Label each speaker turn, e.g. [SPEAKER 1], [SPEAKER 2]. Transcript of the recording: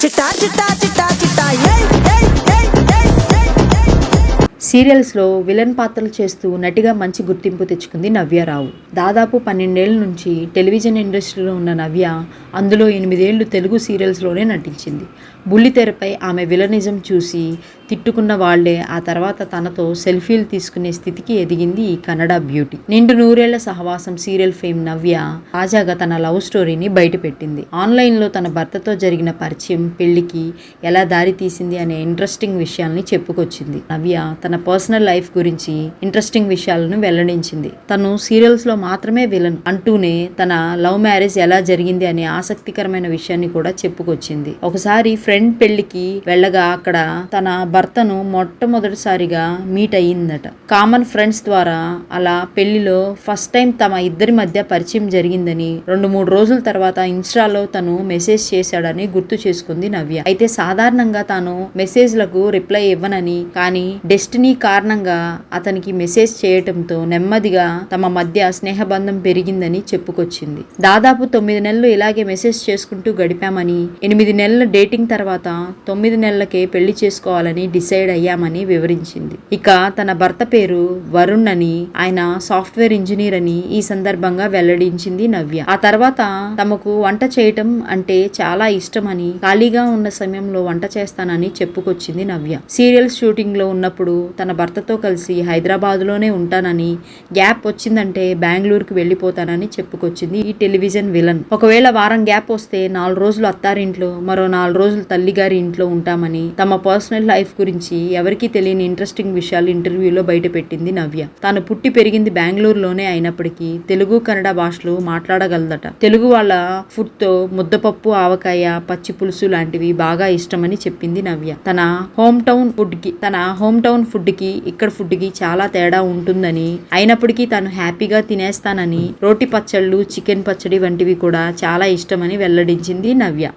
[SPEAKER 1] చిట్టా చిట్టా చిట్టా చిట్టా ఏయ్ ఏయ్ ఏయ్ ఏయ్ ఏయ్ ఏయ్.
[SPEAKER 2] సీరియల్స్లో విలన్ పాత్రలు చేస్తూ నటిగా మంచి గుర్తింపు తెచ్చుకుంది నవ్యారావు. దాదాపు 12 ఏళ్ల నుంచి టెలివిజన్ ఇండస్ట్రీలో ఉన్న నవ్య అందులో 8 ఏళ్లు తెలుగు సీరియల్స్లోనే నటించింది. బుల్లితెరపై ఆమె విలనిజం చూసి తిట్టుకున్న వాళ్లే ఆ తర్వాత తనతో సెల్ఫీలు తీసుకునే స్థితికి ఎదిగింది ఈ కన్నడ బ్యూటీ. నిండు నూరేళ్ల సహవాసం సీరియల్ ఫేమ్ నవ్య తాజాగా తన లవ్ స్టోరీని బయటపెట్టింది. ఆన్లైన్లో తన భర్తతో జరిగిన పరిచయం పెళ్లికి ఎలా దారి తీసింది అనే ఇంట్రెస్టింగ్ విషయాల్ని చెప్పుకొచ్చింది. నవ్య తన పర్సనల్ లైఫ్ గురించి ఇంట్రెస్టింగ్ విషయాలను వెల్లడించింది. తను సీరియల్స్ లో మాత్రమే విలన్ అంటూనే తన లవ్ మ్యారేజ్ ఎలా జరిగింది అనే ఆసక్తికరమైన విషయాన్ని కూడా చెప్పుకొచ్చింది. ఒకసారి ఫ్రెండ్ పెళ్లికి వెళ్ళగా అక్కడ తన భర్తను మొట్టమొదటిసారిగా మీట్ అయ్యిందట. కామన్ ఫ్రెండ్స్ ద్వారా అలా పెళ్లిలో ఫస్ట్ టైం తమ ఇద్దరి మధ్య పరిచయం జరిగిందని 2-3 రోజుల తర్వాత ఇన్స్టాలో తను మెసేజ్ చేశాడని గుర్తు చేసుకుంది నవ్య. అయితే సాధారణంగా తాను మెసేజ్లకు రిప్లై ఇవ్వనని, కానీ డెస్టినీ కారణంగా అతనికి మెసేజ్ చేయటంతో నెమ్మదిగా తమ మధ్య స్నేహబంధం పెరిగిందని చెప్పుకొచ్చింది. దాదాపు 9 నెలలు ఇలాగే మెసేజ్ చేసుకుంటూ గడిపామని, 8 నెలల డేటింగ్ తర్వాత 9 నెలలకే పెళ్లి చేసుకోవాలని డిసైడ్ అయ్యామని వివరించింది. ఇక తన భర్త పేరు వరుణ్ అని, ఆయన సాఫ్ట్వేర్ ఇంజనీర్ అని ఈ సందర్భంగా వెల్లడించింది నవ్య. ఆ తర్వాత తమకు వంట చేయటం అంటే చాలా ఇష్టమని, ఖాళీగా ఉన్న సమయంలో వంట చేస్తానని చెప్పుకొచ్చింది నవ్య. సీరియల్ షూటింగ్ లో ఉన్నప్పుడు తన భర్తతో కలిసి హైదరాబాద్ లోనే ఉంటానని, గ్యాప్ వచ్చిందంటే బెంగళూరుకు వెళ్లిపోతానని చెప్పుకొచ్చింది ఈ టెలివిజన్ విలన్. ఒకవేళ వారం గ్యాప్ వస్తే 4 రోజులు అత్తారింట్లో, మరో 4 రోజులు తల్లిగారి ఇంట్లో ఉంటామని, తమ పర్సనల్ లైఫ్ గురించి ఎవరికీ తెలియని ఇంట్రెస్టింగ్ విషయాలు ఇంటర్వ్యూలో బయటపెట్టింది నవ్య. తాను పుట్టి పెరిగింది బెంగళూరులోనే అయినప్పటికీ తెలుగు కన్నడ భాషలు మాట్లాడగలదట. తెలుగు వాళ్ళ ఫుడ్ తో ముద్దపప్పు, ఆవకాయ, పచ్చి పులుసు లాంటివి బాగా ఇష్టమని చెప్పింది నవ్య. తన హోమ్ టౌన్ ఫుడ్ కి ఇక్కడ ఫుడ్ కి చాలా తేడా ఉంటుందని, అయినప్పటికీ తాను హ్యాపీగా తినేస్తానని, రోటి పచ్చళ్ళు, చికెన్ పచ్చడి వంటివి కూడా చాలా ఇష్టమని వెల్లడించింది నవ్య.